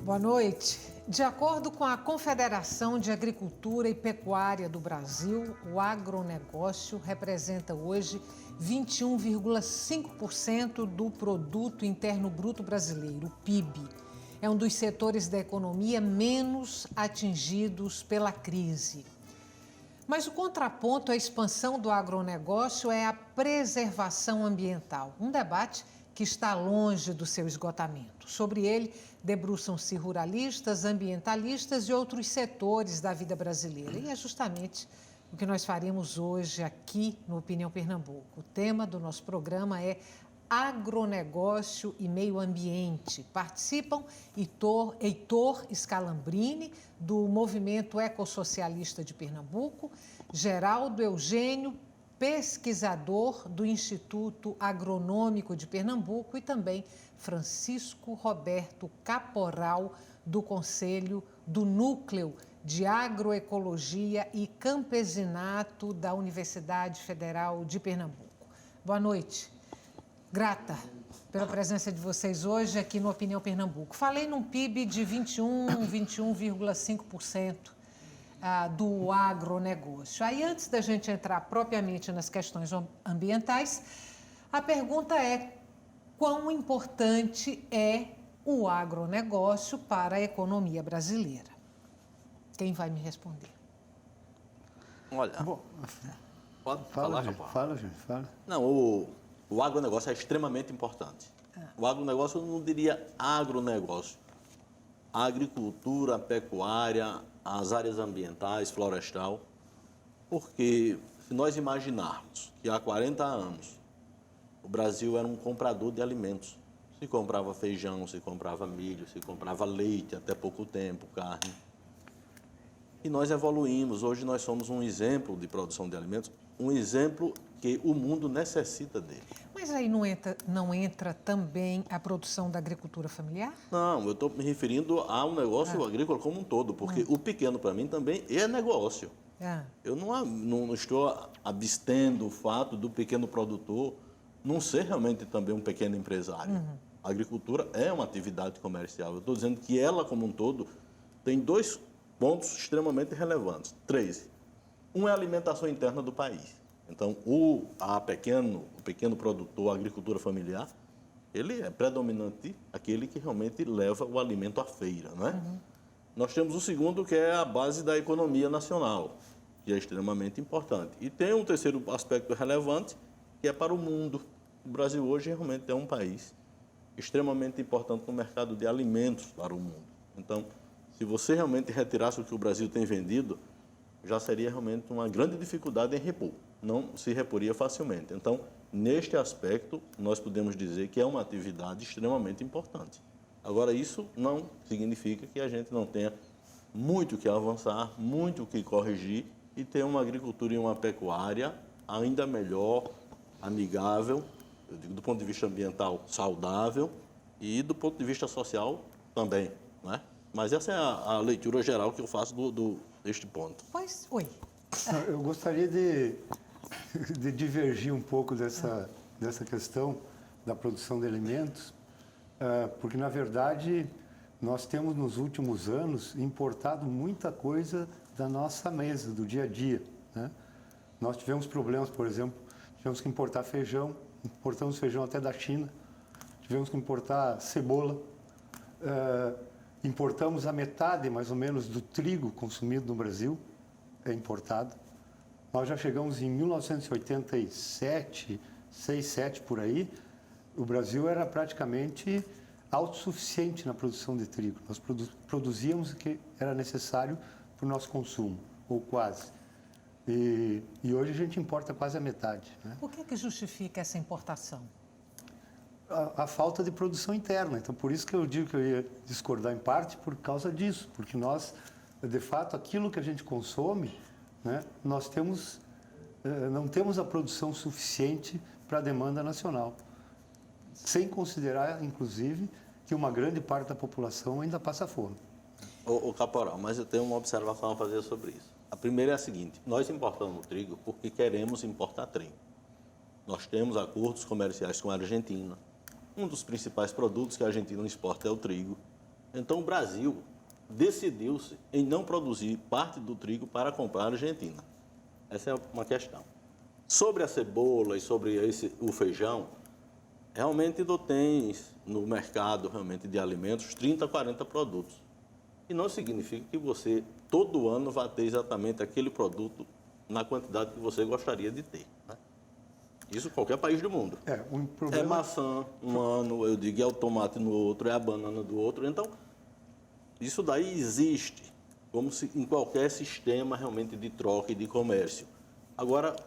Boa noite. De acordo com a Confederação de Agricultura e Pecuária do Brasil, o agronegócio representa hoje 21,5% do Produto Interno Bruto Brasileiro, o PIB. É um dos setores da economia menos atingidos pela crise. Mas o contraponto à expansão do agronegócio é a preservação ambiental, um debate que está longe do seu esgotamento. Sobre ele, debruçam-se ruralistas, ambientalistas e outros setores da vida brasileira. E é justamente o que nós faremos hoje aqui no Opinião Pernambuco. O tema do nosso programa é agronegócio e meio ambiente. Participam Heitor Scalambrini, do Movimento Ecossocialista de Pernambuco, Geraldo Eugênio, pesquisador do Instituto Agronômico de Pernambuco, e também Francisco Roberto Caporal, do Conselho do Núcleo de Agroecologia e Campesinato da Universidade Federal de Pernambuco. Boa noite. Grata pela presença de vocês hoje aqui no Opinião Pernambuco. Falei num PIB de 21,5% do agronegócio. Aí, antes da gente entrar propriamente nas questões ambientais, a pergunta é: quão importante é o agronegócio para a economia brasileira? Quem vai me responder? Olha, Bom, pode falar, Capão? Fala, gente, fala. Não, o agronegócio é extremamente importante. O agronegócio, eu não diria agronegócio. A agricultura, a pecuária, as áreas ambientais, florestal. Porque se nós imaginarmos que há 40 anos o Brasil era um comprador de alimentos. Se comprava feijão, se comprava milho, se comprava leite, até pouco tempo, carne. E nós evoluímos. Hoje nós somos um exemplo de produção de alimentos, um exemplo que o mundo necessita dele. Mas aí não entra também a produção da agricultura familiar? Não, eu estou me referindo ao negócio agrícola como um todo, porque o pequeno, para mim, também é negócio. Eu não estou abstendo o fato do pequeno produtor não ser realmente também um pequeno empresário. A agricultura é uma atividade comercial. Eu estou dizendo que ela, como um todo, tem dois pontos extremamente relevantes. 3. Um é a alimentação interna do país. Então, o pequeno produtor, a agricultura familiar, ele é predominante aquele que realmente leva o alimento à feira, não é? Nós temos o segundo, que é a base da economia nacional, que é extremamente importante. E tem um terceiro aspecto relevante, que é para o mundo. O Brasil hoje realmente é um país extremamente importante no mercado de alimentos para o mundo. Então, se você realmente retirasse o que o Brasil tem vendido, já seria realmente uma grande dificuldade em repor. Não se reporia facilmente. Então, neste aspecto, nós podemos dizer que é uma atividade extremamente importante. Agora, isso não significa que a gente não tenha muito que avançar, muito que corrigir e ter uma agricultura e uma pecuária ainda melhor, amigável, eu digo do ponto de vista ambiental, saudável e do ponto de vista social também, não é? Mas essa é a leitura geral que eu faço deste ponto. Pois, oi. Eu gostaria de divergir um pouco dessa questão da produção de alimentos, porque, na verdade, nós temos, nos últimos anos, importado muita coisa da nossa mesa, do dia a dia, né? Nós tivemos problemas, por exemplo, tivemos que importar feijão, importamos feijão até da China, tivemos que importar cebola, importamos a metade, mais ou menos, do trigo consumido no Brasil, é importado. Nós já chegamos em 1987, 6, 7 por aí, o Brasil era praticamente autossuficiente na produção de trigo. Nós produzíamos o que era necessário para o nosso consumo, ou quase. E hoje a gente importa quase a metade, né? Por que justifica essa importação? A falta de produção interna. Então, por isso que eu digo que eu ia discordar em parte por causa disso, porque nós, de fato, aquilo que a gente consome, né, nós não temos a produção suficiente para a demanda nacional, sem considerar, inclusive, que uma grande parte da população ainda passa fome. Ô Caporal, mas eu tenho uma observação a fazer sobre isso. A primeira é a seguinte: nós importamos trigo porque queremos importar trigo. Nós temos acordos comerciais com a Argentina. Um dos principais produtos que a Argentina exporta é o trigo. Então, o Brasil decidiu-se em não produzir parte do trigo para comprar a Argentina. Essa é uma questão. Sobre a cebola e sobre o feijão, realmente não tem no mercado realmente de alimentos 30, 40 produtos. E não significa que você, todo ano, vai ter exatamente aquele produto na quantidade que você gostaria de ter, né? Isso em qualquer país do mundo. É maçã um ano, eu digo, é o tomate no outro, é a banana do outro. Então, isso daí existe, como se em qualquer sistema realmente de troca e de comércio. Agora,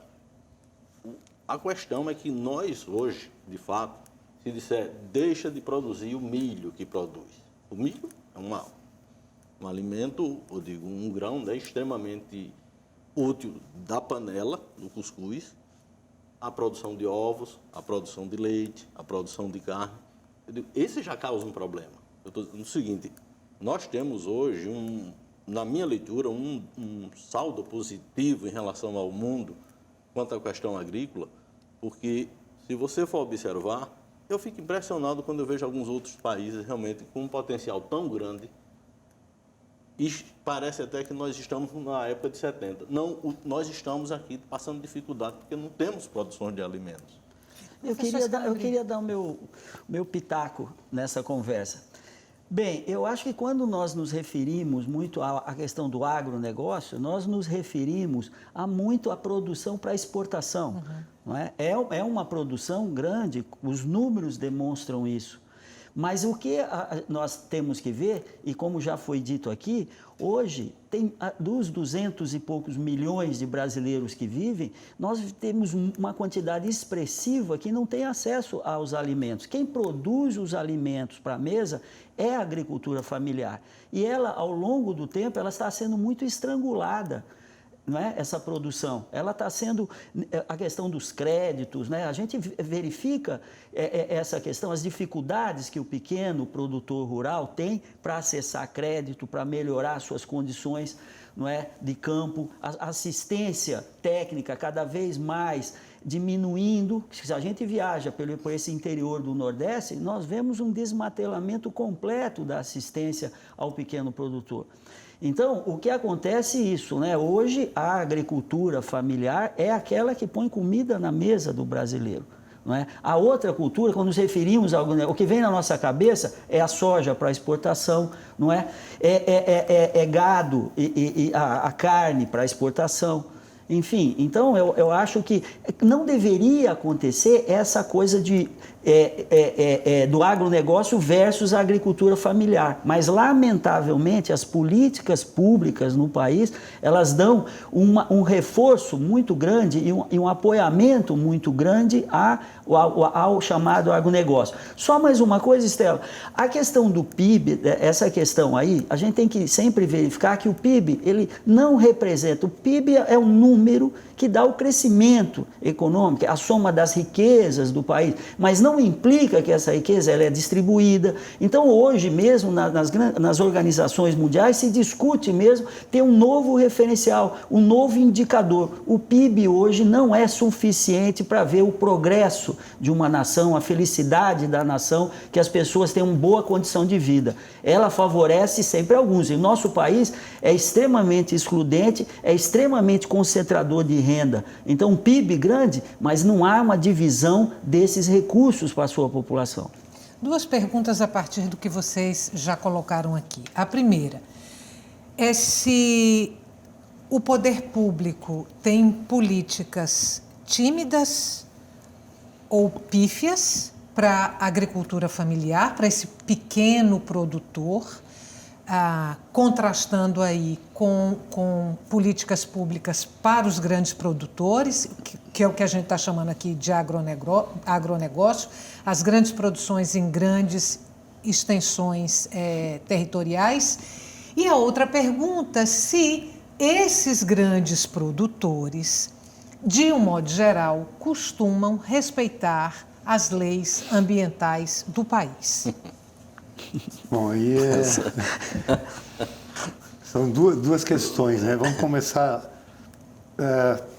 a questão é que nós hoje, de fato, se disser, deixa de produzir o milho que produz. O milho é um alimento, eu digo, um grão, né, extremamente útil da panela, do cuscuz, a produção de ovos, a produção de leite, a produção de carne. Eu digo, esse já causa um problema. Eu estou dizendo o seguinte, nós temos hoje, na minha leitura, um saldo positivo em relação ao mundo quanto à questão agrícola, porque, se você for observar, eu fico impressionado quando eu vejo alguns outros países realmente com um potencial tão grande. E parece até que nós estamos na época de 70. Não, nós estamos aqui passando dificuldade porque não temos produção de alimentos. Eu queria dar o meu pitaco nessa conversa. Bem, eu acho que quando nós nos referimos muito à questão do agronegócio, nós nos referimos muito à produção para exportação. Não é? É uma produção grande, os números demonstram isso. Mas o que nós temos que ver, e como já foi dito aqui, hoje, dos 200 e poucos milhões de brasileiros que vivem, nós temos uma quantidade expressiva que não tem acesso aos alimentos. Quem produz os alimentos para a mesa é a agricultura familiar. E ela, ao longo do tempo, ela está sendo muito estrangulada. Não é? Essa produção, ela está sendo a questão dos créditos, né? A gente verifica essa questão, as dificuldades que o pequeno produtor rural tem para acessar crédito, para melhorar suas condições, não é, de campo, a assistência técnica cada vez mais diminuindo. Se a gente viaja por esse interior do Nordeste, nós vemos um desmantelamento completo da assistência ao pequeno produtor. Então, o que acontece é isso, né? Hoje, a agricultura familiar é aquela que põe comida na mesa do brasileiro. Não é? A outra cultura, quando nos referimos a algo, o que vem na nossa cabeça é a soja para exportação, não é? É gado e a carne para exportação. Enfim, então eu acho que não deveria acontecer essa coisa do agronegócio versus a agricultura familiar. Mas, lamentavelmente, as políticas públicas no país, elas dão um reforço muito grande e um apoiamento muito grande ao chamado agronegócio. Só mais uma coisa, Estela. A questão do PIB, essa questão aí, a gente tem que sempre verificar que o PIB, ele não representa. O PIB é um número que dá o crescimento econômico, a soma das riquezas do país, mas não implica que essa riqueza ela é distribuída. Então, hoje mesmo, nas organizações mundiais, se discute mesmo ter um novo referencial, um novo indicador. O PIB hoje não é suficiente para ver o progresso de uma nação, a felicidade da nação, que as pessoas tenham boa condição de vida. Ela favorece sempre alguns. E o nosso país é extremamente excludente, é extremamente concentrador de renda. Então, um PIB grande, mas não há uma divisão desses recursos para a sua população. Duas perguntas a partir do que vocês já colocaram aqui. A primeira é se o poder público tem políticas tímidas ou pífias para a agricultura familiar, para esse pequeno produtor, contrastando aí com políticas públicas para os grandes produtores, que é o que a gente está chamando aqui de agronegócio, as grandes produções em grandes extensões territoriais. E a outra pergunta, se esses grandes produtores, de um modo geral, costumam respeitar as leis ambientais do país. Bom, aí são duas questões, né? Vamos começar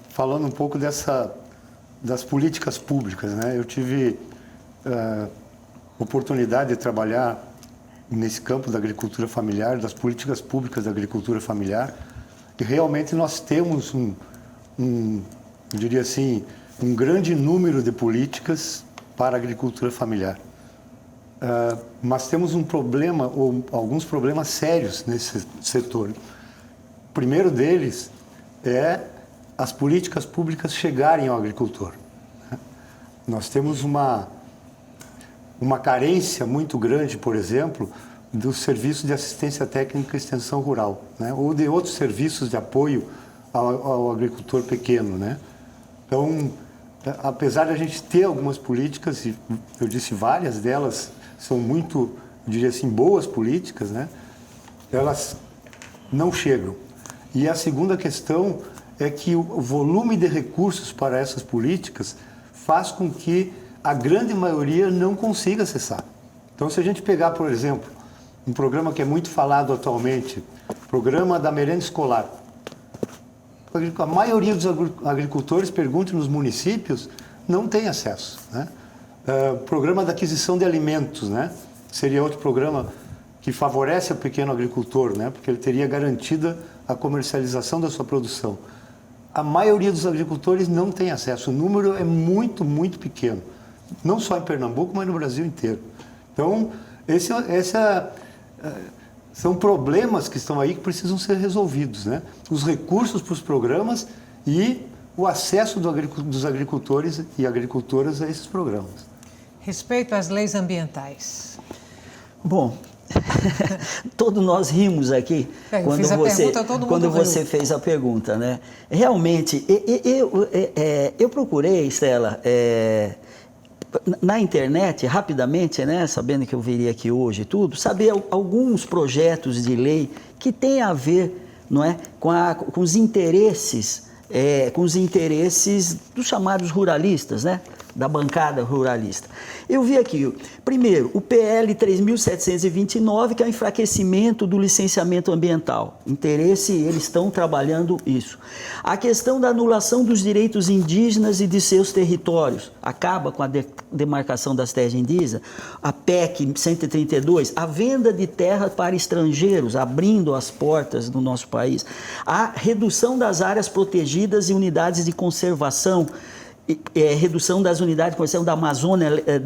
falando um pouco das políticas públicas, né? Eu tive oportunidade de trabalhar nesse campo da agricultura familiar, das políticas públicas da agricultura familiar, e realmente nós temos eu diria assim, um grande número de políticas para a agricultura familiar. Mas temos um problema, ou alguns problemas sérios nesse setor. O primeiro deles é as políticas públicas chegarem ao agricultor. Nós temos uma carência muito grande, por exemplo, dos serviços de assistência técnica e extensão rural, né? Ou de outros serviços de apoio ao agricultor pequeno, né? Então, apesar de a gente ter algumas políticas, e eu disse várias delas são muito, eu diria assim, boas políticas, né? Elas não chegam. E a segunda questão é que o volume de recursos para essas políticas faz com que a grande maioria não consiga acessar. Então, se a gente pegar, por exemplo, um programa que é muito falado atualmente, o programa da merenda escolar. A maioria dos agricultores, pergunte nos municípios, não tem acesso, né? Programa da aquisição de alimentos, né? Seria outro programa que favorece o pequeno agricultor, né? Porque ele teria garantida a comercialização da sua produção. A maioria dos agricultores não tem acesso. O número é muito, muito pequeno. Não só em Pernambuco, mas no Brasil inteiro. Então, são problemas que estão aí que precisam ser resolvidos, né? Os recursos para os programas e o acesso dos agricultores e agricultoras a esses programas. Respeito às leis ambientais. Bom, todos nós rimos aqui quando você fez a pergunta, né? Realmente, eu procurei, Estela, na internet, rapidamente, né, sabendo que eu viria aqui hoje e tudo, saber alguns projetos de lei que têm a ver, não é, com os interesses dos chamados ruralistas, né, da bancada ruralista. Eu vi aqui, primeiro, o PL 3.729, que é o enfraquecimento do licenciamento ambiental. Interesse, eles estão trabalhando isso. A questão da anulação dos direitos indígenas e de seus territórios. Acaba com a demarcação das terras indígenas. A PEC 132, a venda de terra para estrangeiros, abrindo as portas do nosso país. A redução das áreas protegidas e unidades de conservação. Redução das unidades de conservação da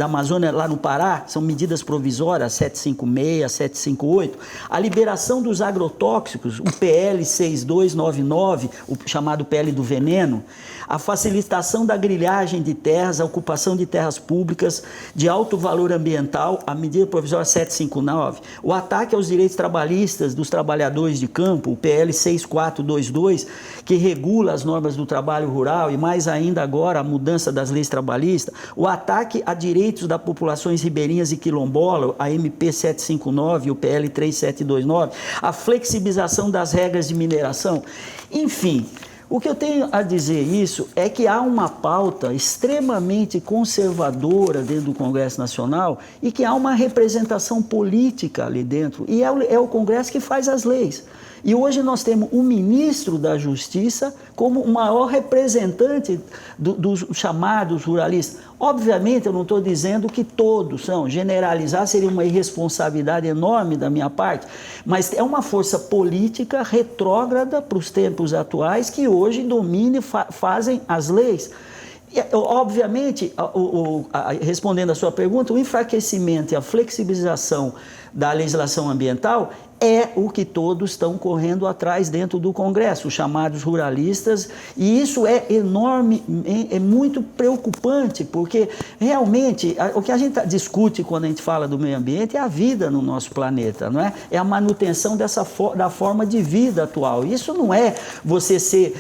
Amazônia lá no Pará, são medidas provisórias, 756, 758. A liberação dos agrotóxicos, o PL 6299, o chamado PL do veneno. A facilitação da grilhagem de terras, a ocupação de terras públicas de alto valor ambiental, a medida provisória 759. O ataque aos direitos trabalhistas dos trabalhadores de campo, o PL 6422, que regula as normas do trabalho rural e mais ainda agora a mudança das leis trabalhistas. O ataque a direitos das populações ribeirinhas e quilombolas, a MP 759 e o PL 3729. A flexibilização das regras de mineração. Enfim, o que eu tenho a dizer isso é que há uma pauta extremamente conservadora dentro do Congresso Nacional e que há uma representação política ali dentro. E é o Congresso que faz as leis. E hoje nós temos o ministro da Justiça como o maior representante dos chamados ruralistas. Obviamente, eu não estou dizendo que todos são. Generalizar seria uma irresponsabilidade enorme da minha parte, mas é uma força política retrógrada para os tempos atuais que hoje dominam e fazem as leis. E, obviamente, respondendo à sua pergunta, o enfraquecimento e a flexibilização da legislação ambiental é o que todos estão correndo atrás dentro do Congresso, os chamados ruralistas, e isso é enorme, é muito preocupante, porque realmente o que a gente discute quando a gente fala do meio ambiente é a vida no nosso planeta, não é? É a manutenção da forma de vida atual. Isso não é você ser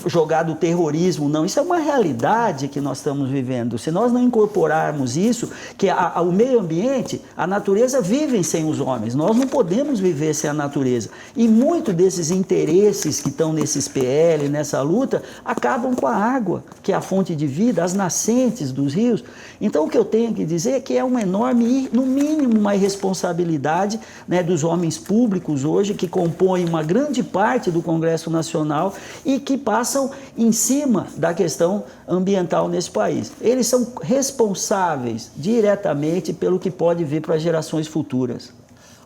jogado o terrorismo, não. Isso é uma realidade que nós estamos vivendo. Se nós não incorporarmos isso, que o meio ambiente, a natureza vivem sem os homens, nós não podemos viver sem a natureza. E muitos desses interesses que estão nesses PL, nessa luta, acabam com a água, que é a fonte de vida, as nascentes dos rios. Então, o que eu tenho que dizer é que é uma enorme, no mínimo, uma irresponsabilidade, né, dos homens públicos hoje, que compõem uma grande parte do Congresso Nacional e que passam em cima da questão ambiental nesse país. Eles são responsáveis diretamente pelo que pode vir para as gerações futuras.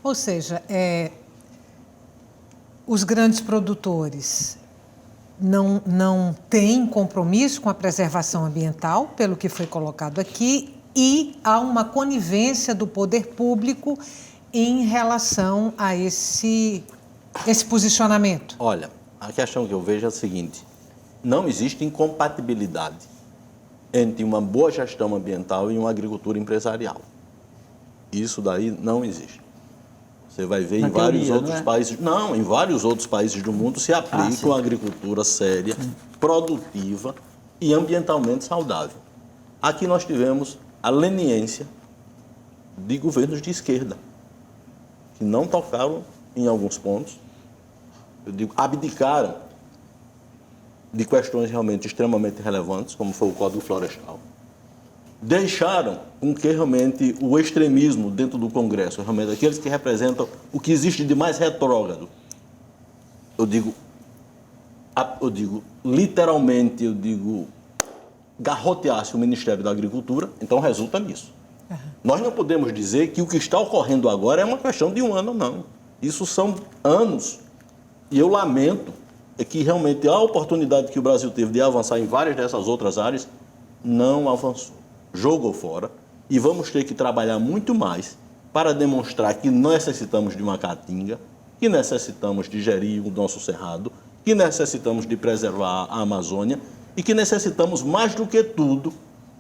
Ou seja, os grandes produtores não têm compromisso com a preservação ambiental, pelo que foi colocado aqui, e há uma conivência do poder público em relação a esse posicionamento. Olha, a questão que eu vejo é a seguinte: não existe incompatibilidade entre uma boa gestão ambiental e uma agricultura empresarial. Isso daí não existe. Você vai ver em vários outros países... Não, em vários outros países do mundo se aplica uma agricultura séria, produtiva e ambientalmente saudável. Aqui nós tivemos a leniência de governos de esquerda, que não tocaram em alguns pontos, eu digo, abdicaram de questões realmente extremamente relevantes, como foi o Código Florestal. Deixaram com que realmente o extremismo dentro do Congresso, realmente aqueles que representam o que existe de mais retrógrado, eu digo literalmente, garroteasse o Ministério da Agricultura, então resulta nisso. Uhum. Nós não podemos dizer que o que está ocorrendo agora é uma questão de um ano, não. Isso são anos. E eu lamento que realmente a oportunidade que o Brasil teve de avançar em várias dessas outras áreas não avançou. Jogou fora, e vamos ter que trabalhar muito mais para demonstrar que necessitamos de uma caatinga, que necessitamos de gerir o nosso cerrado, que necessitamos de preservar a Amazônia e que necessitamos, mais do que tudo,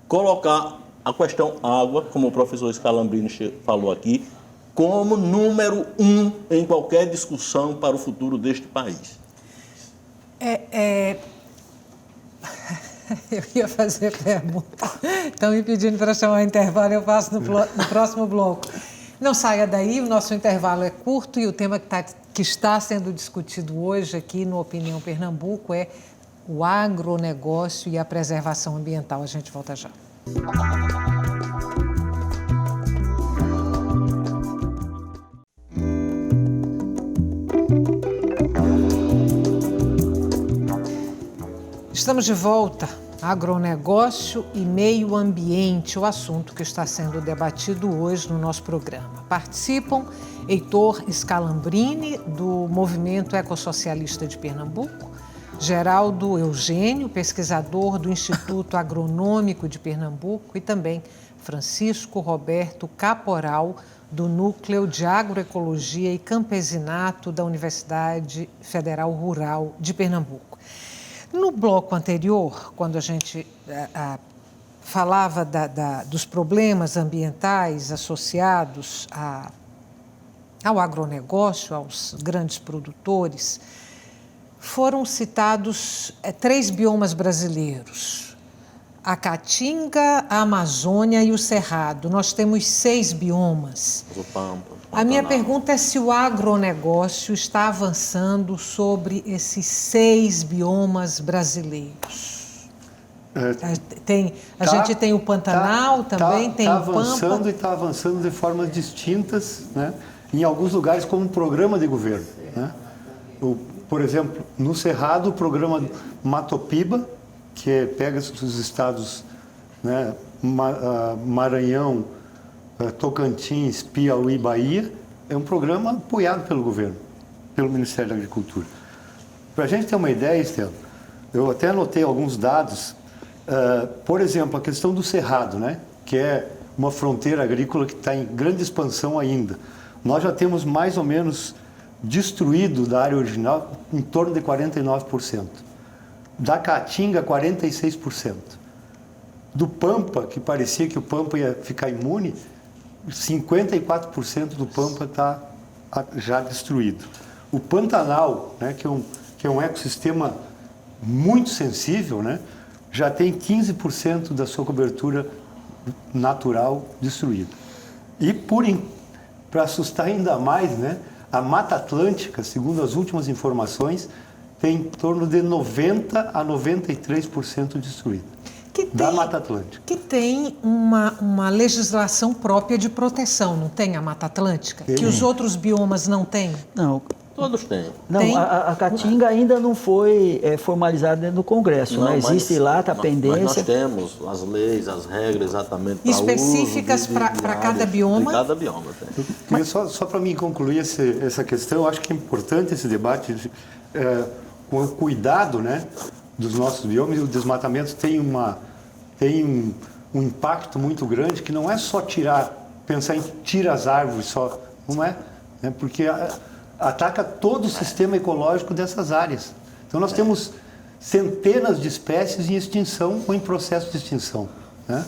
colocar a questão água, como o professor Scalambrini falou aqui, como número 1 em qualquer discussão para o futuro deste país. Eu ia fazer pergunta. Estão me pedindo para chamar o intervalo, eu faço no próximo bloco. Não saia daí, o nosso intervalo é curto e o tema que está sendo discutido hoje aqui no Opinião Pernambuco é o agronegócio e a preservação ambiental. A gente volta já. Estamos de volta. Agronegócio e meio ambiente, o assunto que está sendo debatido hoje no nosso programa. Participam Heitor Scalambrini, do Movimento Ecossocialista de Pernambuco, Geraldo Eugênio, pesquisador do Instituto Agronômico de Pernambuco, e também Francisco Roberto Caporal, do Núcleo de Agroecologia e Campesinato da Universidade Federal Rural de Pernambuco. No bloco anterior, quando a gente falava dos problemas ambientais associados ao agronegócio, aos grandes produtores, foram citados 3 biomas brasileiros: a Caatinga, a Amazônia e o Cerrado. Nós temos 6 biomas. O Pampa. A minha pergunta é se o agronegócio está avançando sobre esses 6 biomas brasileiros. A gente tem o Pantanal também, tem o Pampa. Está avançando e está avançando de formas distintas, né? Em alguns lugares como um programa de governo. Né? Por exemplo, no Cerrado, o programa Matopiba, que pega os estados, né, Maranhão, Tocantins, Piauí, Bahia, é um programa apoiado pelo governo, pelo Ministério da Agricultura. Para a gente ter uma ideia, Estela, eu até anotei alguns dados, por exemplo, a questão do Cerrado, né, que é uma fronteira agrícola que está em grande expansão ainda. Nós já temos mais ou menos destruído da área original em torno de 49%. Da Caatinga, 46%. Do Pampa, que parecia que o Pampa ia ficar imune, 54% do Pampa está já destruído. O Pantanal, né, que é um ecossistema muito sensível, né, já tem 15% da sua cobertura natural destruída. E, para assustar ainda mais, né, a Mata Atlântica, segundo as últimas informações, tem em torno de 90% a 93% destruída. Da Mata Atlântica. Que tem uma legislação própria de proteção, não tem a Mata Atlântica? Que os outros biomas não têm? Não, Todos têm. Não, Tem? a Caatinga ainda não foi formalizada dentro do Congresso, Não, né? Existe lá, está pendência. Mas nós temos as leis, as regras exatamente para específicas para cada bioma? Para cada bioma. Tem. Só para mim concluir essa questão, eu acho que é importante esse debate com o cuidado, né, dos nossos biomas. E o desmatamento tem um impacto muito grande, que não é só pensar em tirar as árvores só, não é? Porque ataca todo o sistema ecológico dessas áreas. Então nós temos centenas de espécies em extinção ou em processo de extinção, né?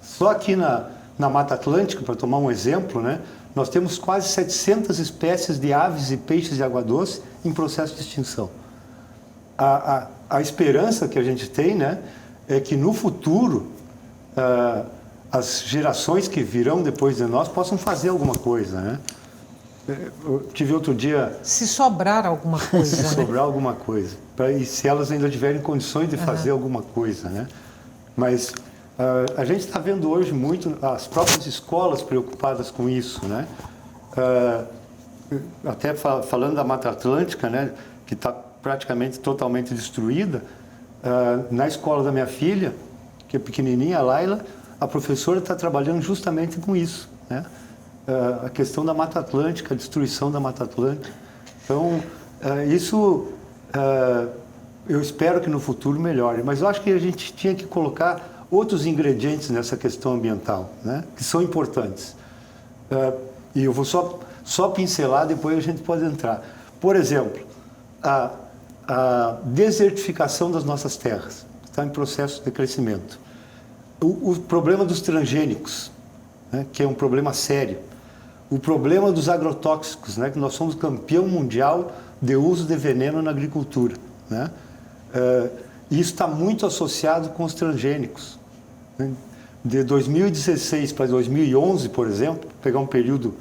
Só aqui na Mata Atlântica, para tomar um exemplo, né, nós temos quase 700 espécies de aves e peixes de água doce em processo de extinção. A esperança que a gente tem, né, é que no futuro as gerações que virão depois de nós possam fazer alguma coisa, né? Eu tive outro dia... Se sobrar alguma coisa, Se sobrar alguma coisa. E se elas ainda tiverem condições de fazer alguma coisa, né? Mas a gente está vendo hoje muito as próprias escolas preocupadas com isso, né? Até falando da Mata Atlântica, né, que está praticamente totalmente destruída, na escola da minha filha, que é pequenininha, a Laila, a professora está trabalhando justamente com isso, né? A questão da Mata Atlântica, a destruição da Mata Atlântica. Então, isso eu espero que no futuro melhore, mas eu acho que a gente tinha que colocar outros ingredientes nessa questão ambiental, né, que são importantes. E eu vou só pincelar, depois a gente pode entrar. Por exemplo, a desertificação das nossas terras está em processo de crescimento. O problema dos transgênicos, né, que é um problema sério. O problema dos agrotóxicos, né, que nós somos campeão mundial de uso de veneno na agricultura, né? E isso está muito associado com os transgênicos, né? De 2016 para 2011, por exemplo, pegar um período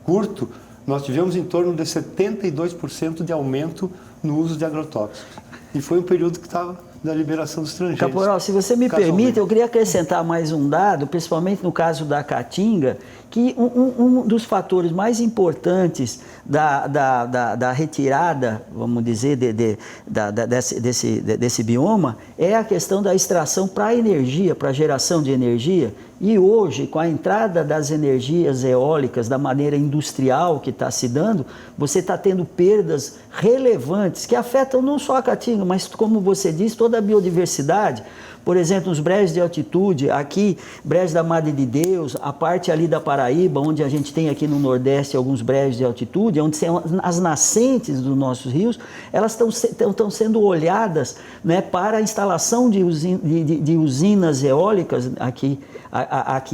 curto, nós tivemos em torno de 72% de aumento no uso de agrotóxicos. E foi um período que estava da liberação dos transgênicos. Caporal, se você me permite, eu queria acrescentar mais um dado, principalmente no caso da Caatinga, que um dos fatores mais importantes da retirada, vamos dizer, desse bioma, é a questão da extração para energia, para geração de energia. E hoje, com a entrada das energias eólicas da maneira industrial que está se dando, você está tendo perdas relevantes que afetam não só a Caatinga, mas, como você disse, toda a biodiversidade. Por exemplo, os brejos de altitude, aqui, brejos da Madre de Deus, a parte ali da Paraíba, onde a gente tem aqui no Nordeste alguns brejos de altitude, onde são as nascentes dos nossos rios, elas estão sendo olhadas, né, para a instalação de usinas eólicas aqui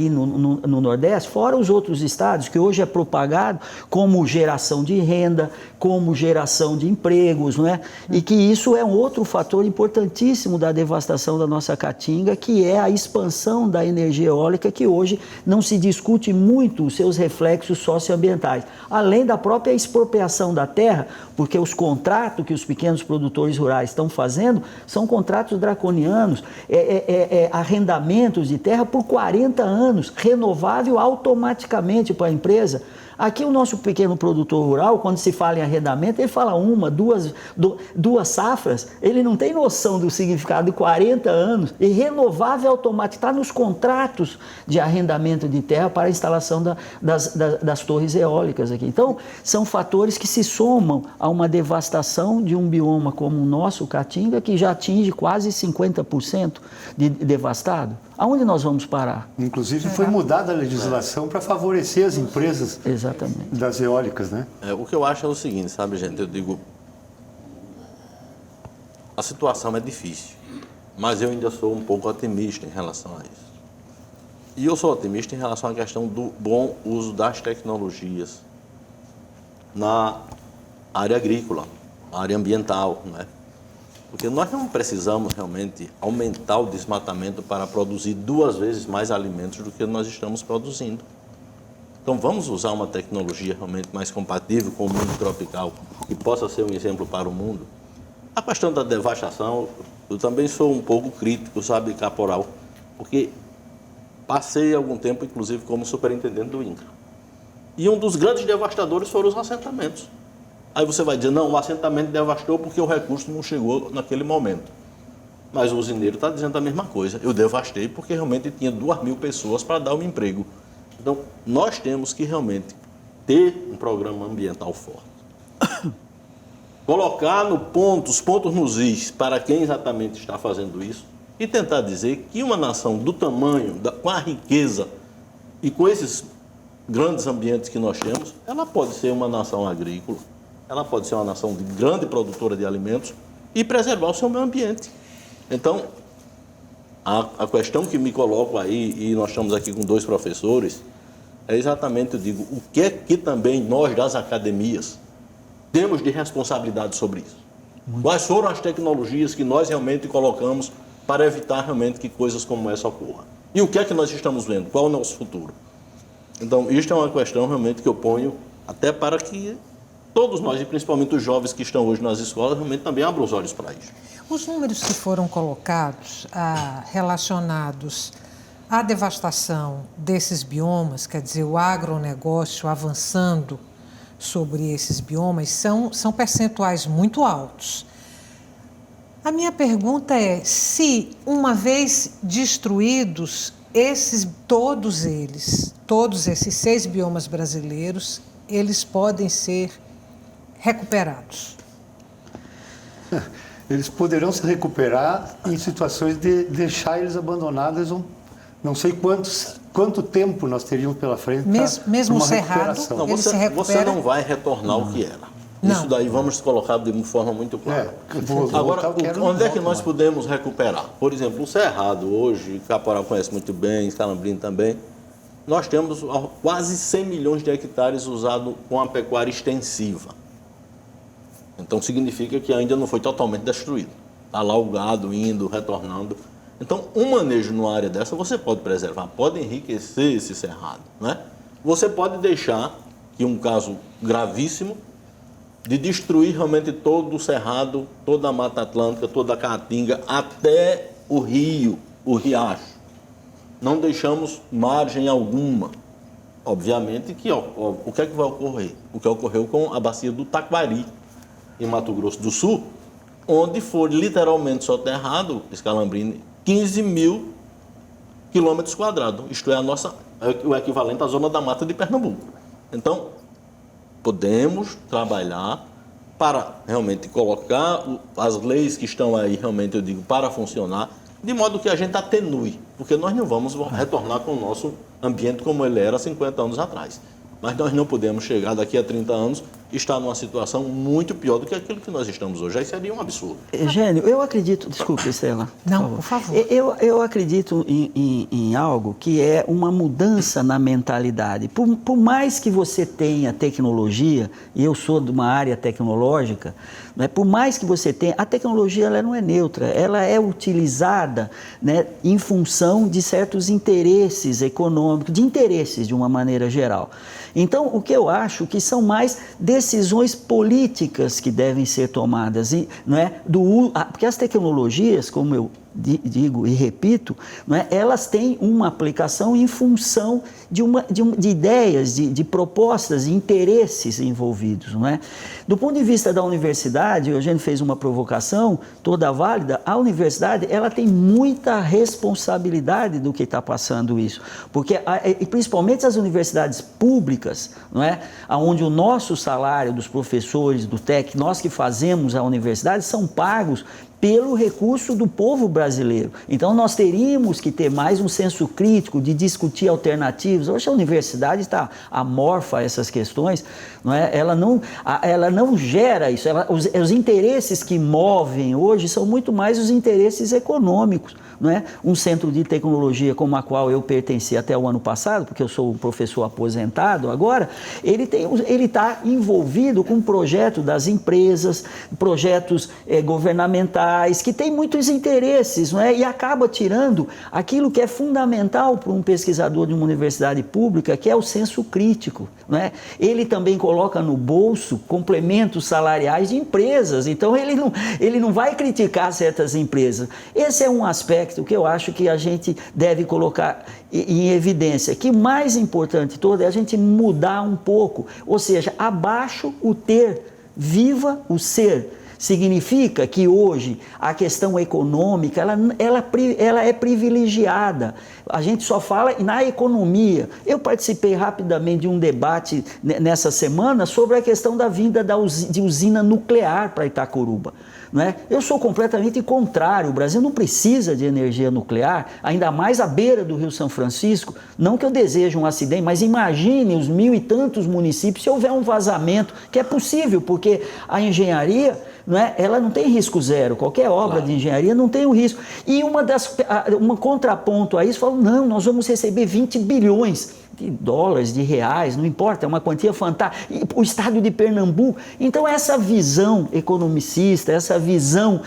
no Nordeste, fora os outros estados, que hoje é propagado como geração de renda, como geração de empregos, né? E que isso é um outro fator importantíssimo da devastação da nossa Caatinga, que é a expansão da energia eólica, que hoje não se discute muito os seus reflexos socioambientais, além da própria expropriação da terra, porque os contratos que os pequenos produtores rurais estão fazendo são contratos draconianos, arrendamentos de terra por 40 anos, renovável automaticamente para a empresa. Aqui o nosso pequeno produtor rural, quando se fala em arrendamento, ele fala uma, duas safras, ele não tem noção do significado de 40 anos, e renovável automático, está nos contratos de arrendamento de terra para a instalação das torres eólicas aqui. Então, são fatores que se somam a uma devastação de um bioma como o nosso, o Caatinga, que já atinge quase 50% de devastado. Aonde nós vamos parar? Inclusive foi mudada a legislação para favorecer as empresas das eólicas, né? O que eu acho é o seguinte, sabe, gente? Eu digo, a situação é difícil, mas eu ainda sou um pouco otimista em relação a isso. E eu sou otimista em relação à questão do bom uso das tecnologias na área agrícola, na área ambiental, né? Porque nós não precisamos realmente aumentar o desmatamento para produzir 2 vezes mais alimentos do que nós estamos produzindo. Então vamos usar uma tecnologia realmente mais compatível com o mundo tropical, que possa ser um exemplo para o mundo. A questão da devastação, eu também sou um pouco crítico, sabe, Caporal, porque passei algum tempo, inclusive, como superintendente do INCRA. E um dos grandes devastadores foram os assentamentos. Aí você vai dizer, não, o assentamento devastou porque o recurso não chegou naquele momento. Mas o usineiro está dizendo a mesma coisa. Eu devastei porque realmente tinha 2.000 pessoas para dar um emprego. Então, nós temos que realmente ter um programa ambiental forte. Colocar os pontos nos is para quem exatamente está fazendo isso e tentar dizer que uma nação do tamanho, com a riqueza e com esses grandes ambientes que nós temos, ela pode ser uma nação agrícola, ela pode ser uma nação de grande produtora de alimentos e preservar o seu meio ambiente. Então, a questão que me coloco aí, e nós estamos aqui com 2 professores, é exatamente, eu digo, o que é que também nós das academias temos de responsabilidade sobre isso? Quais foram as tecnologias que nós realmente colocamos para evitar realmente que coisas como essa ocorram? E o que é que nós estamos vendo? Qual é o nosso futuro? Então, isto é uma questão realmente que eu ponho até para que todos nós, e principalmente os jovens que estão hoje nas escolas, realmente também abram os olhos para isso. Os números que foram colocados relacionados à devastação desses biomas, quer dizer, o agronegócio avançando sobre esses biomas, são percentuais muito altos. A minha pergunta é se, uma vez destruídos todos esses 6 biomas brasileiros, eles podem ser recuperados. Eles poderão se recuperar em situações de deixar eles abandonados. Não sei quanto tempo nós teríamos pela frente. Mesmo o cerrado, não, você não vai retornar o que era. Não. Isso daí vamos colocar de uma forma muito clara. Agora, onde é que nós podemos recuperar? Por exemplo, o Cerrado hoje, Caporal conhece muito bem, Escalambrini também, nós temos quase 100 milhões de hectares usados com a pecuária extensiva. Então, significa que ainda não foi totalmente destruído. Está lá o gado indo, retornando. Então, um manejo numa área dessa você pode preservar, pode enriquecer esse cerrado, né? Você pode deixar, que um caso gravíssimo, de destruir realmente todo o cerrado, toda a Mata Atlântica, toda a Caatinga, até o rio, o riacho. Não deixamos margem alguma. Obviamente que o que é que vai ocorrer? O que ocorreu com a bacia do Taquari, em Mato Grosso do Sul, onde foi literalmente soterrado, Escalambrini, 15.000 quilômetros quadrados. Isto é o equivalente à zona da mata de Pernambuco. Então, podemos trabalhar para realmente colocar as leis que estão aí, realmente, eu digo, para funcionar, de modo que a gente atenue, porque nós não vamos retornar com o nosso ambiente como ele era 50 anos atrás. Mas nós não podemos chegar daqui a 30 anos e estar numa situação muito pior do que aquilo que nós estamos hoje. Aí seria um absurdo. Gênio, eu acredito... Desculpe, Estela. Não, por favor. Eu acredito em algo que é uma mudança na mentalidade. Por mais que você tenha tecnologia, e eu sou de uma área tecnológica, né, por mais que você tenha... A tecnologia ela não é neutra, ela é utilizada, né, em função de certos interesses econômicos, de interesses de uma maneira geral. Então, o que eu acho que são mais decisões políticas que devem ser tomadas, não é? Porque as tecnologias, como eu digo e repito, não é? Elas têm uma aplicação em função de ideias, de propostas, de interesses envolvidos. Não é? Do ponto de vista da universidade, o Eugênio fez uma provocação toda válida, a universidade ela tem muita responsabilidade do que está passando isso, porque e principalmente as universidades públicas, não é? Onde o nosso salário dos professores, do TEC, nós que fazemos a universidade, são pagos pelo recurso do povo brasileiro. Então, nós teríamos que ter mais um senso crítico de discutir alternativas. Hoje a universidade está amorfa a essas questões, não é? Ela não gera isso. Os interesses que movem hoje são muito mais os interesses econômicos. Não é? Um centro de tecnologia como a qual eu pertenci até o ano passado, porque eu sou um professor aposentado agora, ele está envolvido com um projeto das empresas, projetos governamentais, que tem muitos interesses, não é? E acaba tirando aquilo que é fundamental para um pesquisador de uma universidade pública, que é o senso crítico. Não é? Ele também coloca no bolso complementos salariais de empresas, então ele não vai criticar certas empresas. Esse é um aspecto que eu acho que a gente deve colocar em evidência, que o mais importante de todo é a gente mudar um pouco, ou seja, abaixo o ter, Viva o ser. Significa que hoje a questão econômica ela é privilegiada. A gente só fala na economia. Eu participei rapidamente de um debate nessa semana sobre a questão da vinda de usina nuclear para Itacoruba. Não é? Eu sou completamente contrário. O Brasil não precisa de energia nuclear, ainda mais à beira do Rio São Francisco. Não que eu deseje um acidente, mas imagine os 1000 e tantos municípios se houver um vazamento, que é possível, porque a engenharia, não é? Ela não tem risco zero. Qualquer obra de engenharia não tem o risco. E um contraponto a isso, falou, não, nós vamos receber 20 bilhões de dólares, de reais, não importa, é uma quantia fantástica. E o estado de Pernambuco. Então, essa visão economicista, essa visão,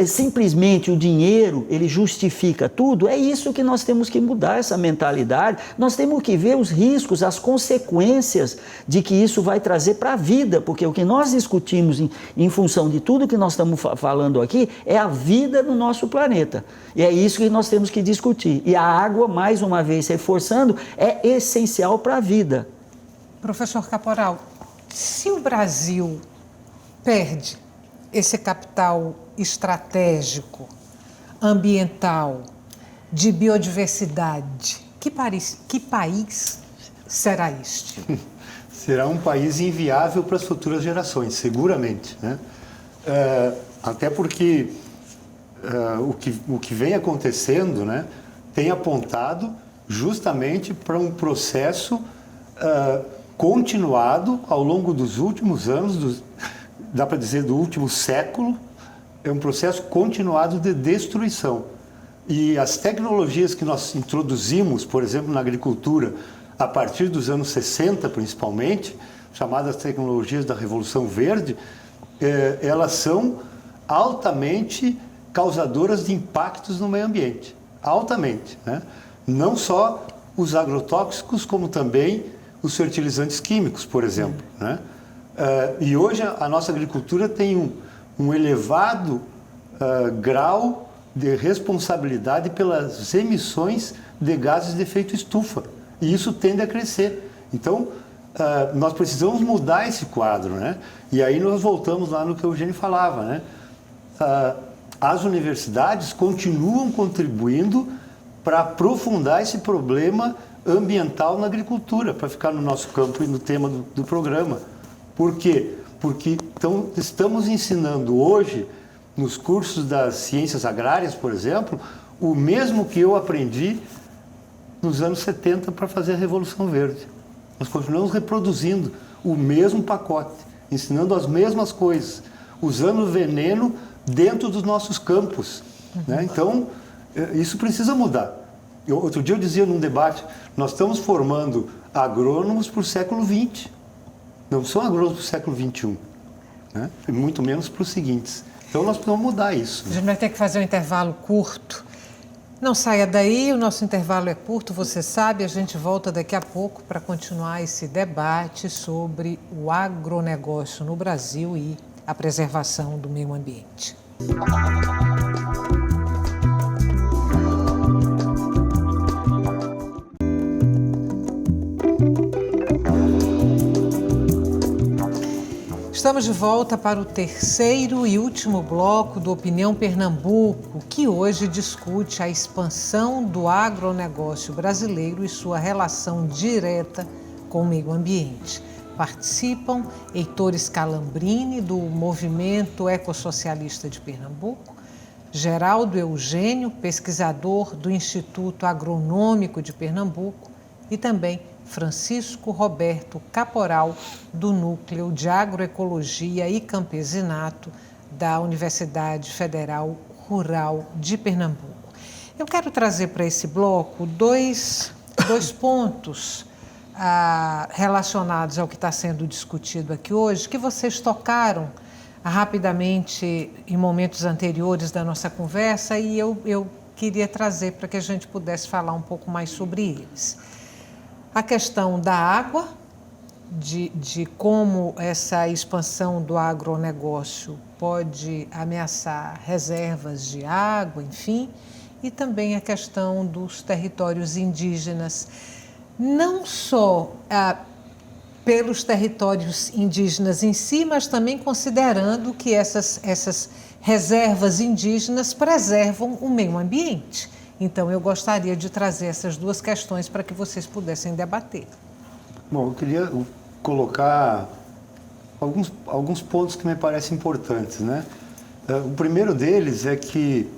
simplesmente o dinheiro, ele justifica tudo, é isso que nós temos que mudar, essa mentalidade. Nós temos que ver os riscos, as consequências de que isso vai trazer para a vida, porque o que nós discutimos em função de tudo que nós estamos falando aqui é a vida no nosso planeta. E é isso que nós temos que discutir. E a água, mais uma vez reforçando, é essencial para a vida. Professor Caporal, se o Brasil perde esse capital estratégico, ambiental, de biodiversidade, que país será este? Será um país inviável para as futuras gerações, seguramente, né? Até porque o que vem acontecendo, né, tem apontado justamente para um processo continuado ao longo dos últimos anos, dá para dizer do último século, é um processo continuado de destruição. E as tecnologias que nós introduzimos, por exemplo, na agricultura, a partir dos anos 60 principalmente, chamadas tecnologias da Revolução Verde, elas são altamente causadoras de impactos no meio ambiente, altamente, né? Não só os agrotóxicos, como também os fertilizantes químicos, por exemplo, né? E hoje a nossa agricultura tem um elevado grau de responsabilidade pelas emissões de gases de efeito estufa, e isso tende a crescer. Então, nós precisamos mudar esse quadro, né? E aí nós voltamos lá no que o Eugênio falava, né? As universidades continuam contribuindo para aprofundar esse problema ambiental na agricultura, para ficar no nosso campo e no tema do programa. Por quê? Porque estamos ensinando hoje, nos cursos das ciências agrárias, por exemplo, o mesmo que eu aprendi nos anos 70 para fazer a Revolução Verde. Nós continuamos reproduzindo o mesmo pacote, ensinando as mesmas coisas, usando veneno dentro dos nossos campos, né? Então, isso precisa mudar. Outro dia eu dizia num debate, nós estamos formando agrônomos para o século XX, não são agrônomos para o século XXI, né? E muito menos para os seguintes. Então, nós precisamos mudar isso. A gente vai ter que fazer um intervalo curto. Não saia daí, o nosso intervalo é curto, você sabe, a gente volta daqui a pouco para continuar esse debate sobre o agronegócio no Brasil e a preservação do meio ambiente. Estamos de volta para o terceiro e último bloco do Opinião Pernambuco, que hoje discute a expansão do agronegócio brasileiro e sua relação direta com o meio ambiente. Participam Heitor Scalambrini, do Movimento Ecossocialista de Pernambuco, Geraldo Eugênio, pesquisador do Instituto Agronômico de Pernambuco, e também Francisco Roberto Caporal, do Núcleo de Agroecologia e Campesinato da Universidade Federal Rural de Pernambuco. Eu quero trazer para esse bloco dois pontos relacionados ao que está sendo discutido aqui hoje, que vocês tocaram rapidamente em momentos anteriores da nossa conversa e eu queria trazer para que a gente pudesse falar um pouco mais sobre eles. A questão da água, de como essa expansão do agronegócio pode ameaçar reservas de água, enfim, e também a questão dos territórios indígenas. Não só pelos territórios indígenas em si, mas também considerando que essas reservas indígenas preservam o meio ambiente. Então, eu gostaria de trazer essas duas questões para que vocês pudessem debater. Bom, eu queria colocar alguns pontos que me parecem importantes, né? O primeiro deles é que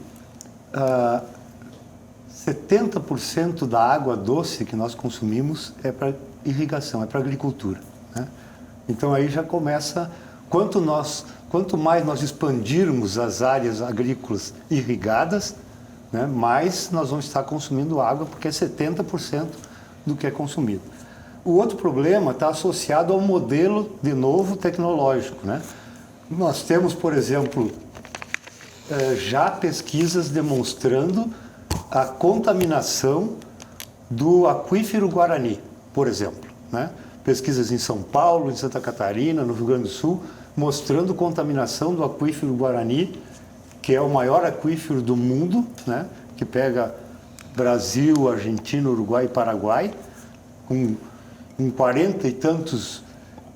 70% da água doce que nós consumimos é para irrigação, é para agricultura, né? Então aí já começa, quanto mais nós expandirmos as áreas agrícolas irrigadas, né, mais nós vamos estar consumindo água, porque é 70% do que é consumido. O outro problema está associado ao modelo, de novo, tecnológico, né? Nós temos, por exemplo, já pesquisas demonstrando a contaminação do aquífero Guarani, por exemplo, né? Pesquisas em São Paulo, em Santa Catarina, no Rio Grande do Sul, mostrando contaminação do aquífero Guarani, que é o maior aquífero do mundo, né? Que pega Brasil, Argentina, Uruguai e Paraguai, com 40 e tantos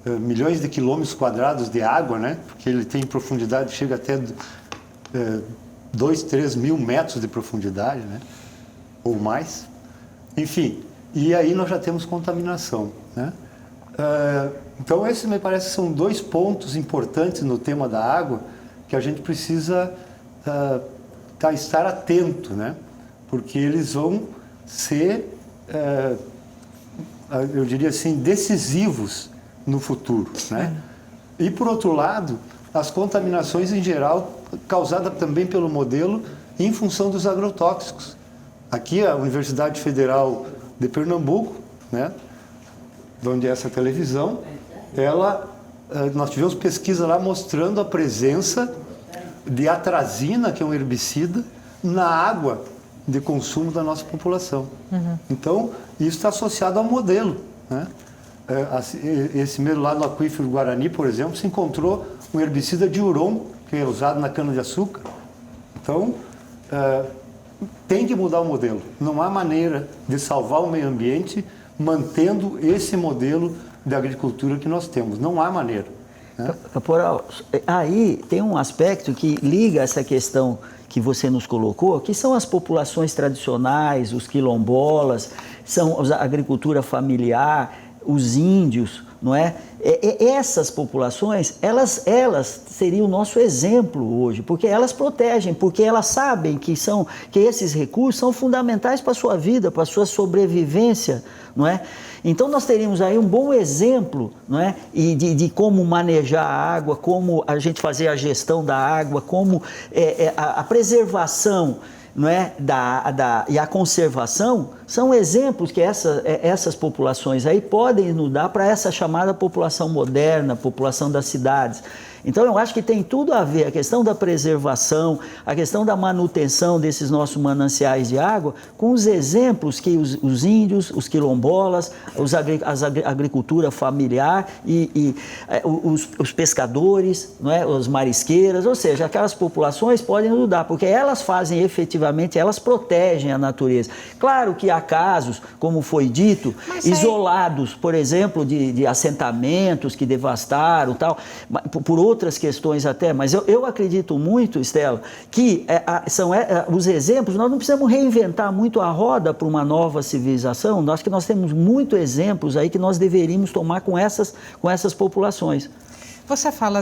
milhões de quilômetros quadrados de água, né? Porque ele tem profundidade, chega até 2, 3 mil metros de profundidade, né? Ou mais. Enfim, e aí nós já temos contaminação, né? Então, esses me parece que são dois pontos importantes no tema da água que a gente precisa estar atento, né? Porque eles vão ser, eu diria assim, decisivos no futuro, né? E, por outro lado, as contaminações em geral, causadas também pelo modelo em função dos agrotóxicos. Aqui, a Universidade Federal de Pernambuco, né, onde é essa televisão, nós tivemos pesquisa lá mostrando a presença de atrazina, que é um herbicida, na água de consumo da nossa população. Então, isso está associado ao modelo, né? Esse mesmo lá no aquífero Guarani, por exemplo, se encontrou um herbicida diuron, que é usado na cana-de-açúcar. Então, tem que mudar o modelo. Não há maneira de salvar o meio ambiente mantendo esse modelo de agricultura que nós temos. Não há maneira, né? Caporal, aí tem um aspecto que liga essa questão que você nos colocou, que são as populações tradicionais, os quilombolas, são a agricultura familiar, os índios, não é? Essas populações, elas seriam o nosso exemplo hoje, porque elas protegem, porque elas sabem que esses recursos são fundamentais para a sua vida, para a sua sobrevivência, não é? Então, nós teríamos aí um bom exemplo, não é? de como manejar a água, como a gente fazer a gestão da água, como a preservação, não é? E a conservação são exemplos que essas populações aí podem nos dar para essa chamada população moderna, população das cidades. Então, eu acho que tem tudo a ver a questão da preservação, a questão da manutenção desses nossos mananciais de água, com os exemplos que os índios, os quilombolas, a agricultura familiar e os pescadores, não é? Os marisqueiras, ou seja, aquelas populações podem nos dar, porque elas fazem efetivamente, elas protegem a natureza. Claro que há casos, como foi dito, isolados, por exemplo, de assentamentos que devastaram, tal, por outras questões até, mas eu acredito muito, Estela, que os exemplos, nós não precisamos reinventar muito a roda para uma nova civilização, acho que nós temos muitos exemplos aí que nós deveríamos tomar com essas populações. Você fala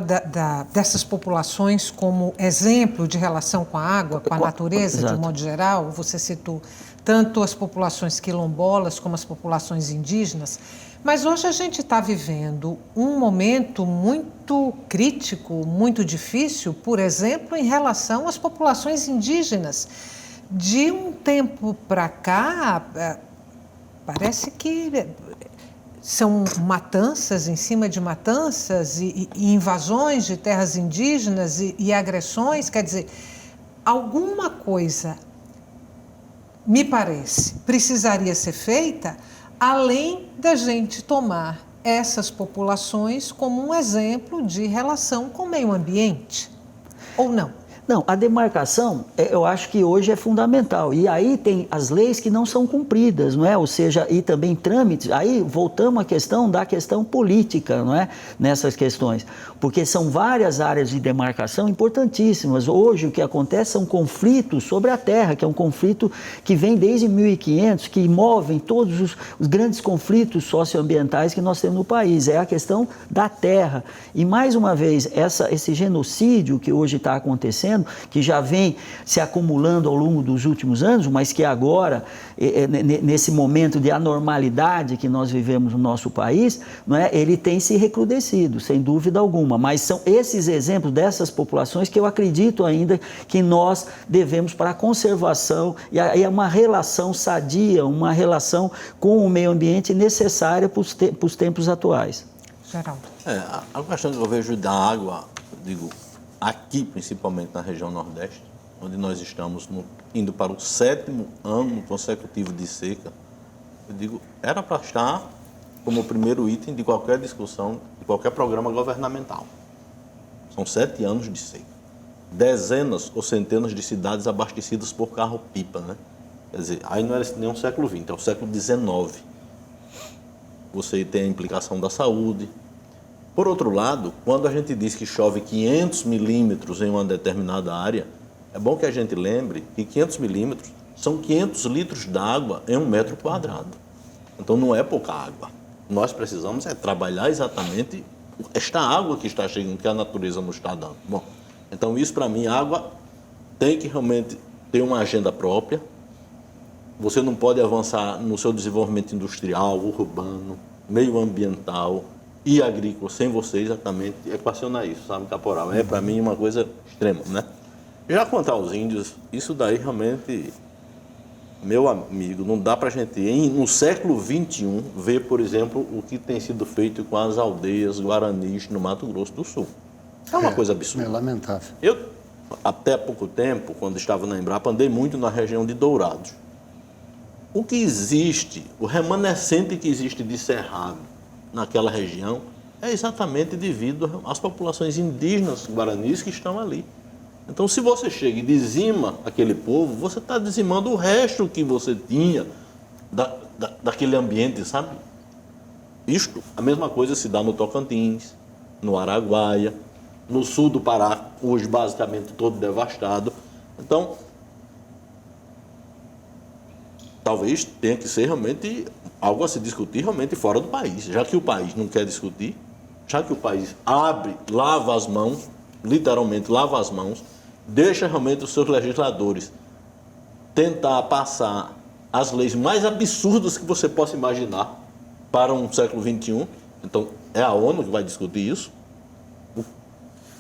dessas populações como exemplo de relação com a água, com a natureza, exato, de um modo geral. Você citou tanto as populações quilombolas como as populações indígenas. Mas hoje a gente está vivendo um momento muito crítico, muito difícil, por exemplo, em relação às populações indígenas. De um tempo para cá, parece que são matanças em cima de matanças e invasões de terras indígenas e agressões. Quer dizer, alguma coisa, me parece, precisaria ser feita, além da gente tomar essas populações como um exemplo de relação com o meio ambiente, ou não? Não, a demarcação, eu acho que hoje é fundamental. E aí tem as leis que não são cumpridas, não é? Ou seja, e também trâmites. Aí voltamos à questão da questão política, não é? Nessas questões. Porque são várias áreas de demarcação importantíssimas. Hoje o que acontece são conflitos sobre a terra, que é um conflito que vem desde 1500, que movem todos os grandes conflitos socioambientais que nós temos no país. É a questão da terra. E mais uma vez, esse genocídio que hoje está acontecendo, que já vem se acumulando ao longo dos últimos anos, mas que agora, nesse momento de anormalidade que nós vivemos no nosso país, não é? Ele tem se recrudescido, sem dúvida alguma. Mas são esses exemplos dessas populações que eu acredito ainda que nós devemos para a conservação e é uma relação sadia, uma relação com o meio ambiente necessária para os tempos atuais. Geraldo. A questão que eu vejo da água, digo, aqui principalmente na região Nordeste, onde nós estamos indo para o 7º ano consecutivo de seca, eu digo, era para estar como primeiro item de qualquer discussão, de qualquer programa governamental. São 7 anos de seca. Dezenas ou centenas de cidades abastecidas por carro-pipa, né? Quer dizer, aí não era nem o século XX, é o século XIX. Você tem a implicação da saúde. Por outro lado, quando a gente diz que chove 500 milímetros em uma determinada área, é bom que a gente lembre que 500 milímetros são 500 litros d'água em 1 metro quadrado. Então não é pouca água. Nós precisamos trabalhar exatamente esta água que está chegando, que a natureza nos está dando. Bom, então isso para mim, a água tem que realmente ter uma agenda própria. Você não pode avançar no seu desenvolvimento industrial, urbano, meio ambiental e agrícola sem você exatamente equacionar isso, sabe, caporal? É para mim uma coisa extrema, né? Já quanto aos índios, isso daí realmente, meu amigo, não dá para a gente, no século XXI, ver, por exemplo, o que tem sido feito com as aldeias guaranis no Mato Grosso do Sul. É uma coisa absurda. É lamentável. Eu, até há pouco tempo, quando estava na Embrapa, andei muito na região de Dourados. O que existe, o remanescente que existe de cerrado naquela região é exatamente devido às populações indígenas guaranis que estão ali. Então, se você chega e dizima aquele povo, você está dizimando o resto que você tinha daquele ambiente, sabe? Isto, a mesma coisa se dá no Tocantins, no Araguaia, no sul do Pará, hoje basicamente todo devastado. Então, talvez tenha que ser realmente algo a se discutir realmente fora do país. Já que o país não quer discutir, já que o país abre, lava as mãos, literalmente lava as mãos, deixa realmente os seus legisladores tentar passar as leis mais absurdas que você possa imaginar para um século XXI. Então, é a ONU que vai discutir isso.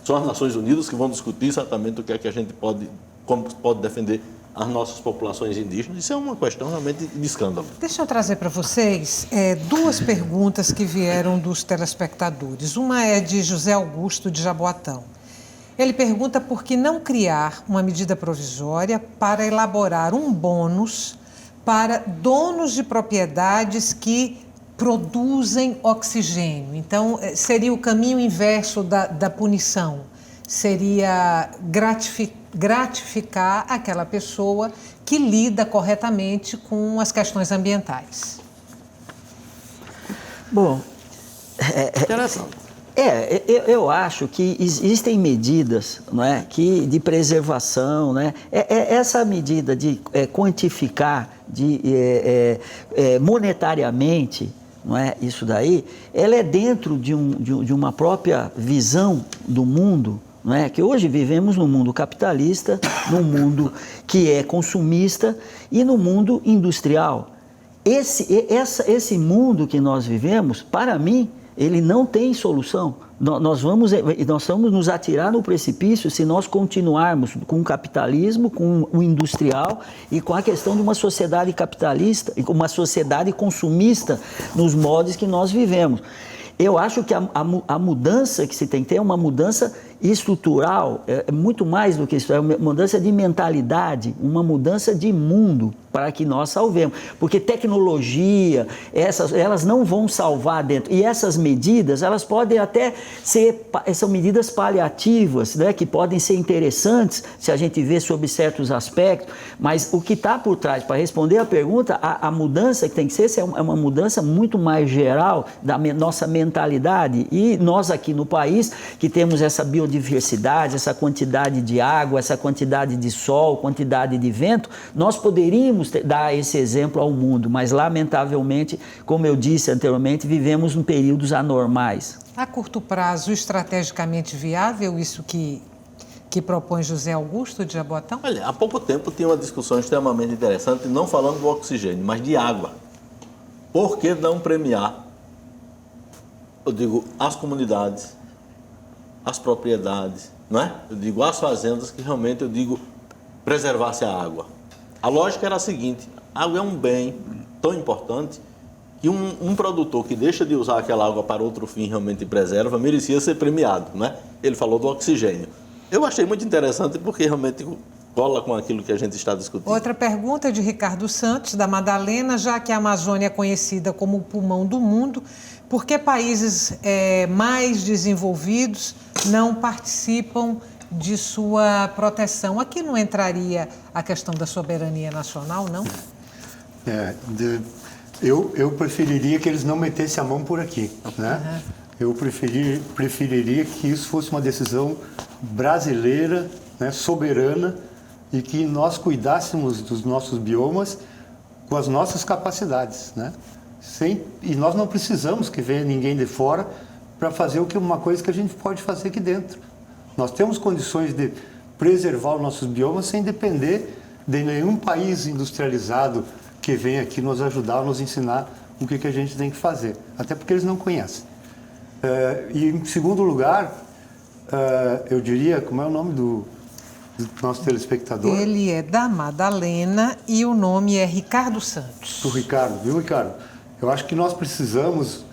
São as Nações Unidas que vão discutir exatamente o que é que a gente pode, como pode defender as nossas populações indígenas. Isso é uma questão realmente de escândalo. Deixa eu trazer para vocês 2 perguntas que vieram dos telespectadores. Uma é de José Augusto de Jaboatão. Ele pergunta por que não criar uma medida provisória para elaborar um bônus para donos de propriedades que produzem oxigênio. Então, seria o caminho inverso da punição. Seria gratificar aquela pessoa que lida corretamente com as questões ambientais. Bom, Interessante. eu acho que existem medidas, não é, de preservação, né? Essa medida de quantificar monetariamente, não é, isso daí, ela é dentro de uma própria visão do mundo, não é? Que hoje vivemos num mundo capitalista, num mundo que é consumista e no mundo industrial. Esse mundo que nós vivemos, para mim, ele não tem solução. Nós vamos nos atirar no precipício se nós continuarmos com o capitalismo, com o industrial e com a questão de uma sociedade capitalista, uma sociedade consumista nos moldes que nós vivemos. Eu acho que a mudança que se tem que ter é uma mudança estrutural, é muito mais do que isso, é uma mudança de mentalidade, uma mudança de mundo para que nós salvemos. Porque tecnologia, elas não vão salvar dentro. E essas medidas, elas podem até são medidas paliativas, né, que podem ser interessantes se a gente vê sob certos aspectos, mas o que está por trás, para responder a pergunta, a mudança que tem que ser é uma mudança muito mais geral da nossa mentalidade. E nós aqui no país, que temos essa biodiversidade, essa quantidade de água, essa quantidade de sol, quantidade de vento, nós poderíamos dar esse exemplo ao mundo, mas lamentavelmente, como eu disse anteriormente, vivemos em períodos anormais. A curto prazo, estrategicamente viável isso que propõe José Augusto de Jabotão? Olha, há pouco tempo tinha uma discussão extremamente interessante, não falando do oxigênio, mas de água. Por que não premiar, eu digo, as comunidades, as propriedades, não é? Eu digo, as fazendas que realmente, eu digo, preservasse a água. A lógica era a seguinte: a água é um bem tão importante que um produtor que deixa de usar aquela água para outro fim realmente preserva, merecia ser premiado, né? Ele falou do oxigênio. Eu achei muito interessante porque realmente cola com aquilo que a gente está discutindo. Outra pergunta de Ricardo Santos, da Madalena: já que a Amazônia é conhecida como o pulmão do mundo, por que países mais desenvolvidos não participam de sua proteção? Aqui não entraria a questão da soberania nacional, não? Eu preferiria que eles não metessem a mão por aqui, né? Eu preferiria que isso fosse uma decisão brasileira, né, soberana, e que nós cuidássemos dos nossos biomas com as nossas capacidades, né? E nós não precisamos que venha ninguém de fora para fazer uma coisa que a gente pode fazer aqui dentro. Nós temos condições de preservar os nossos biomas sem depender de nenhum país industrializado que venha aqui nos ajudar, nos ensinar o que a gente tem que fazer, até porque eles não conhecem. E, em segundo lugar, eu diria, como é o nome do nosso telespectador? Ele é da Madalena e o nome é Ricardo Santos. Do Ricardo, viu, Ricardo? Eu acho que nós precisamos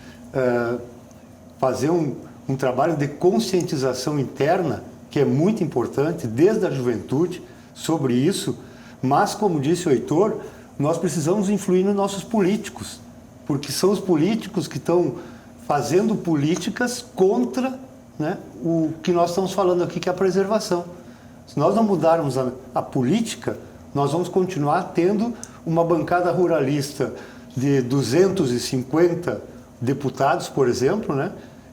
fazer um trabalho de conscientização interna, que é muito importante, desde a juventude, sobre isso, mas, como disse o Heitor, nós precisamos influir nos nossos políticos, porque são os políticos que estão fazendo políticas contra, né, o que nós estamos falando aqui, que é a preservação. Se nós não mudarmos a política, nós vamos continuar tendo uma bancada ruralista de 250 deputados, por exemplo, né,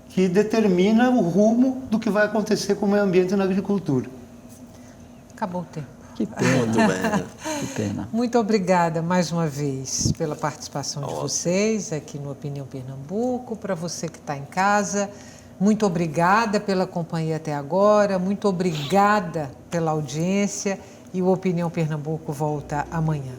que determina o rumo do que vai acontecer com o meio ambiente na agricultura. Acabou o tempo. Que pena. Muito bem. Que pena. Muito obrigada mais uma vez pela participação de vocês aqui no Opinião Pernambuco. Para você que está em casa, muito obrigada pela companhia até agora, muito obrigada pela audiência, e o Opinião Pernambuco volta amanhã.